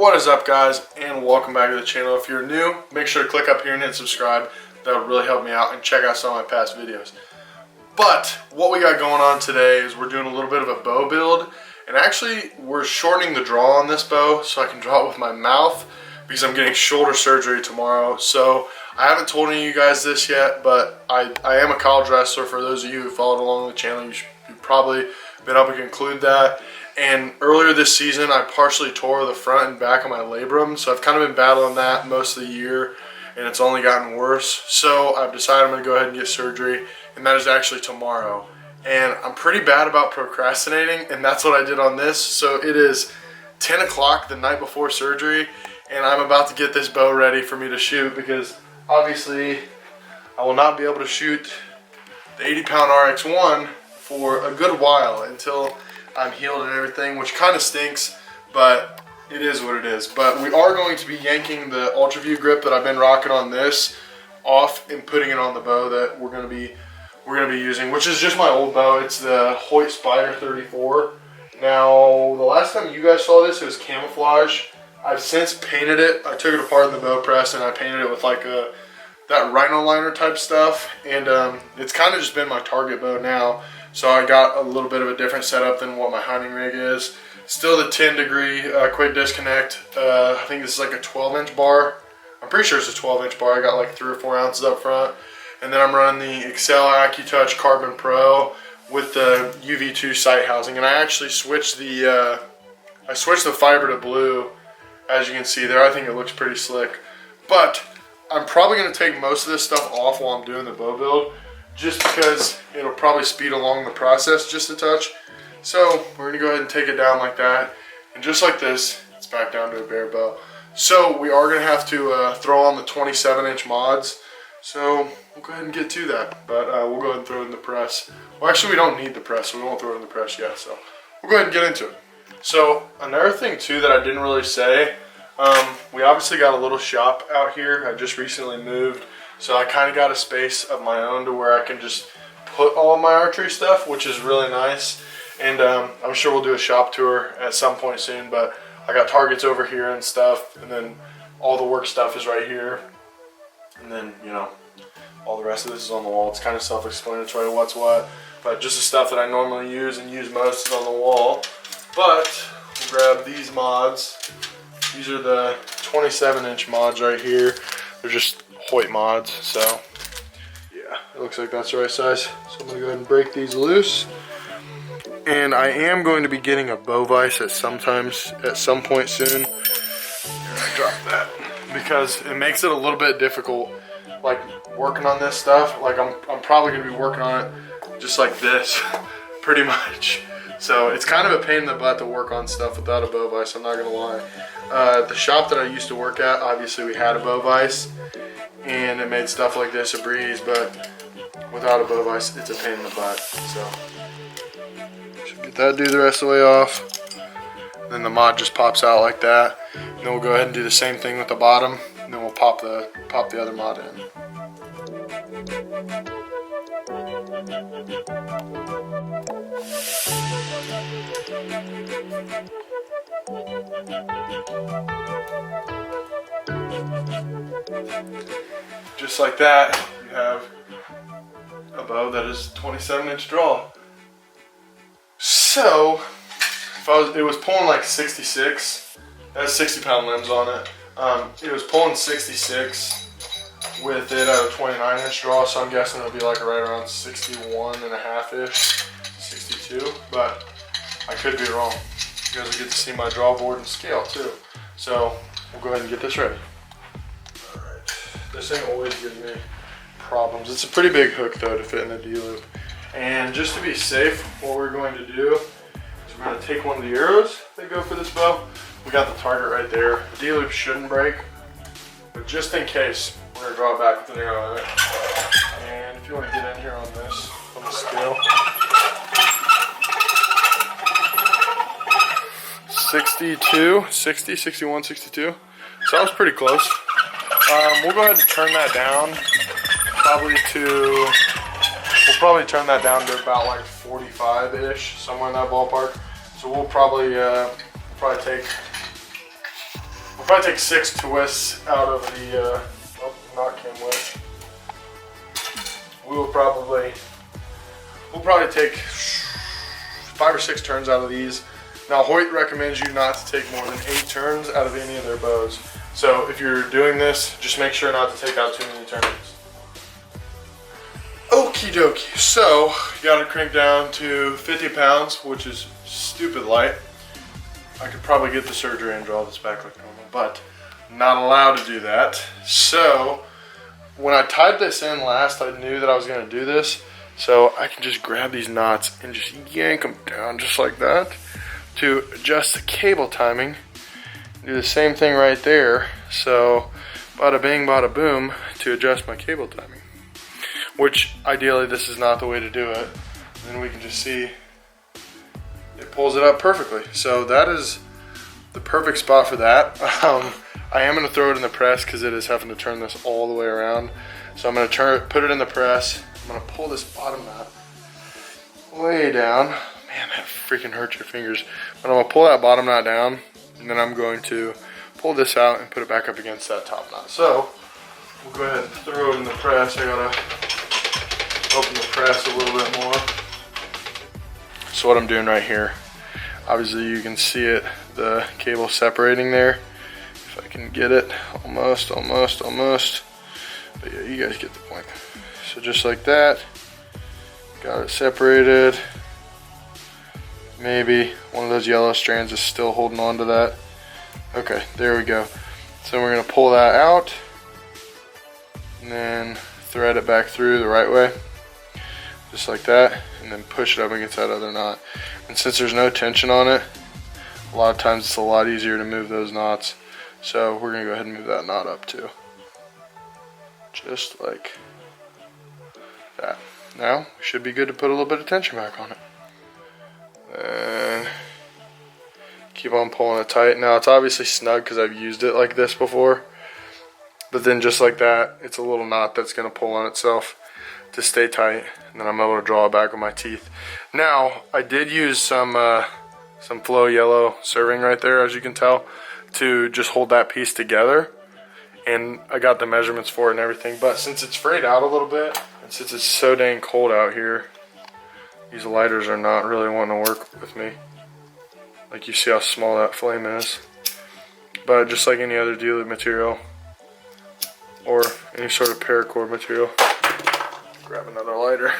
What is up, guys, and welcome back to the channel. If you're new, make sure to click up here and hit subscribe. That would really help me out, and check out some of my past videos. But what we got going on today is we're doing a little bit of a bow build, and actually we're shortening the draw on this bow so I can draw it with my mouth because I'm getting shoulder surgery tomorrow. So I haven't told any of you guys this yet, but I am a college wrestler. For those of you who followed along the channel, you've probably been able to conclude that. And earlier this season, I partially tore the front and back of my labrum, so I've kind of been battling that most of the year, and it's only gotten worse. So I've decided I'm going to go ahead and get surgery, and that is actually tomorrow. And I'm pretty bad about procrastinating, and that's what I did on this. So it is 10 o'clock the night before surgery, and I'm about to get this bow ready for me to shoot, because obviously I will not be able to shoot the 80-pound RX-1 for a good while until I'm healed and everything, which kind of stinks, but it is what it is. But we are going to be yanking the Ultra View grip that I've been rocking on this off and putting it on the bow that we're gonna be using, which is just my old bow. It's the Hoyt Spider 34. Now, the last time you guys saw this, it was camouflage. I've since painted it. I took it apart in the bow press and I painted it with like that rhino liner type stuff, and it's kind of just been my target bow now. So I got a little bit of a different setup than what my hunting rig is. Still the 10-degree quick disconnect. I think this is like a 12-inch bar. I'm pretty sure it's a 12-inch bar. I got like 3 or 4 ounces up front. And then I'm running the Excel AccuTouch Carbon Pro with the UV2 sight housing. And I actually switched the fiber to blue. As you can see there, I think it looks pretty slick. But I'm probably going to take most of this stuff off while I'm doing the bow build, just because it'll probably speed along the process just a touch. So we're going to go ahead and take it down like that. And just like this, it's back down to a bare bow. So we are going to have to throw on the 27-inch mods. So we'll go ahead and get to that. But we'll go ahead and throw it in the press. Well, actually we don't need the press, so we won't throw it in the press yet. So we'll go ahead and get into it. So another thing too that I didn't really say, we obviously got a little shop out here. I just recently moved. So I kind of got a space of my own to where I can just put all of my archery stuff, which is really nice. And I'm sure we'll do a shop tour at some point soon, but I got targets over here and stuff, and then all the work stuff is right here. And then, you know, all the rest of this is on the wall. It's kind of self-explanatory what's what, but just the stuff that I normally use and use most is on the wall. But we'll grab these mods. These are the 27-inch mods right here. They're just Hoyt mods, so yeah, it looks like that's the right size. So I'm gonna go ahead and break these loose, and I am going to be getting a bow vise at some point soon. Drop that because it makes it a little bit difficult, like working on this stuff. Like I'm probably gonna be working on it just like this, pretty much. So it's kind of a pain in the butt to work on stuff without a bow vise, I'm not gonna lie. The shop that I used to work at, obviously we had a bow vise, and it made stuff like this a breeze, but without a bow vise, it's a pain in the butt. So should get that dude the rest of the way off. Then the mod just pops out like that. And then we'll go ahead and do the same thing with the bottom, and then we'll pop the other mod in. Just like that, you have a bow that is 27-inch draw. So, it was pulling like 66. It has 60-pound limbs on it. It was pulling 66 with it at a 29-inch draw, so I'm guessing it'll be like right around 61.5-ish, 62. But I could be wrong. You guys will get to see my draw board and scale too. So we'll go ahead and get this ready. This thing always gives me problems. It's a pretty big hook though to fit in the D-loop. And just to be safe, what we're going to do is we're going to take one of the arrows that go for this bow. We got the target right there. The D-loop shouldn't break, but just in case, we're going to draw it back with an arrow in it. And if you want to get in here on this, on the scale, 61, 62. So that was pretty close. We'll go ahead and turn that down, we'll probably turn that down to about like 45-ish, somewhere in that ballpark. So we'll probably take We'll probably take 6 twists out of the, not cam width. We'll probably take 5 or 6 turns out of these. Now Hoyt recommends you not to take more than 8 turns out of any of their bows. So if you're doing this, just make sure not to take out too many turns. Okie dokie, so you got it cranked down to 50 pounds, which is stupid light. I could probably get the surgery and draw this back like normal, but I'm not allowed to do that. So when I tied this in last, I knew that I was gonna do this. So I can just grab these knots and just yank them down just like that to adjust the cable timing. Do the same thing right there. So bada bing, bada boom to adjust my cable timing. Which ideally this is not the way to do it. And then we can just see it pulls it up perfectly. So that is the perfect spot for that. I am going to throw it in the press because it is having to turn this all the way around. So I'm going to put it in the press. I'm going to pull this bottom knot way down. Man, that freaking hurts your fingers. But I'm going to pull that bottom knot down, and then I'm going to pull this out and put it back up against that top knot. So we'll go ahead and throw it in the press. I got to open the press a little bit more. So what I'm doing right here, obviously you can see it, the cable separating there. If I can get it, almost. But yeah, you guys get the point. So just like that, got it separated. Maybe one of those yellow strands is still holding on to that. Okay, there we go. So we're gonna pull that out and then thread it back through the right way. Just like that, and then push it up against that other knot. And since there's no tension on it, a lot of times it's a lot easier to move those knots. So we're gonna go ahead and move that knot up too. Just like that. Now, we should be good to put a little bit of tension back on it. And keep on pulling it tight. Now it's obviously snug because I've used it like this before. But then just like that, it's a little knot that's gonna pull on itself to stay tight, and then I'm able to draw it back with my teeth. Now, I did use some flow yellow serving right there, as you can tell, to just hold that piece together, and I got the measurements for it and everything. But since it's frayed out a little bit, and since it's so dang cold out here, these lighters are not really wanting to work with me. Like, you see how small that flame is. But just like any other dealer material or any sort of paracord material, grab another lighter.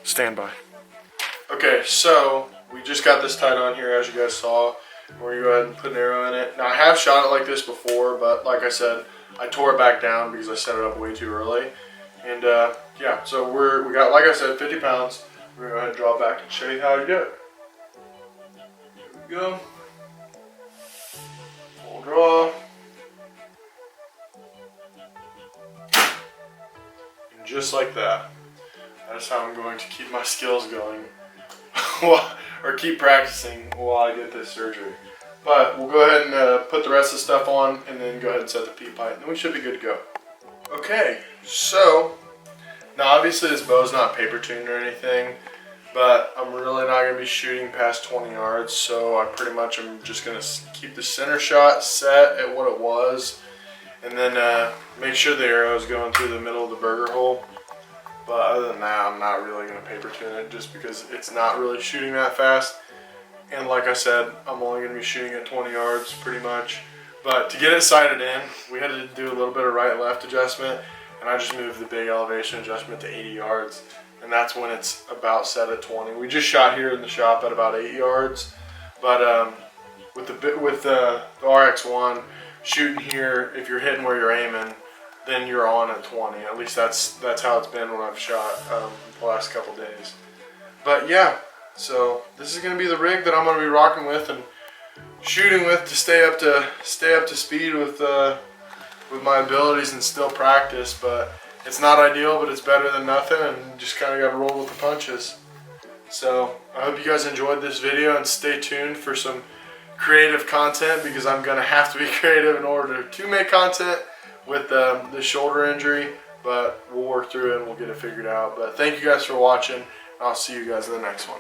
Stand by. Okay, so we just got this tied on here, as you guys saw. We're gonna go ahead and put an arrow in it. Now I have shot it like this before, but like I said, I tore it back down because I set it up way too early. And yeah, so we got, like I said, 50 pounds. We're gonna go ahead and draw it back and show you how to do it. Here we go. Full draw. And just like that. That's how I'm going to keep my skills going. Or keep practicing while I get this surgery. But we'll go ahead and put the rest of the stuff on and then go ahead and set the peep height, and then we should be good to go. Okay, so now obviously this bow's not paper tuned or anything, but I'm really not going to be shooting past 20 yards, so I pretty much am just going to keep the center shot set at what it was, and then make sure the arrow is going through the middle of the burger hole. But other than that, I'm not really going to paper tune it just because it's not really shooting that fast. And like I said, I'm only going to be shooting at 20 yards pretty much. But to get it sighted in, we had to do a little bit of right-left adjustment. And I just moved the big elevation adjustment to 80 yards. And that's when it's about set at 20. We just shot here in the shop at about 8 yards. But with the RX1, shooting here, if you're hitting where you're aiming, then you're on at 20. At least that's how it's been when I've shot the last couple days. But yeah, so this is going to be the rig that I'm going to be rocking with and shooting with to stay up to speed with my abilities and still practice. But it's not ideal, but it's better than nothing, and just kind of got to roll with the punches. So I hope you guys enjoyed this video, and stay tuned for some creative content, because I'm going to have to be creative in order to make content with the shoulder injury. But we'll work through it and we'll get it figured out. But thank you guys for watching. I'll see you guys in the next one.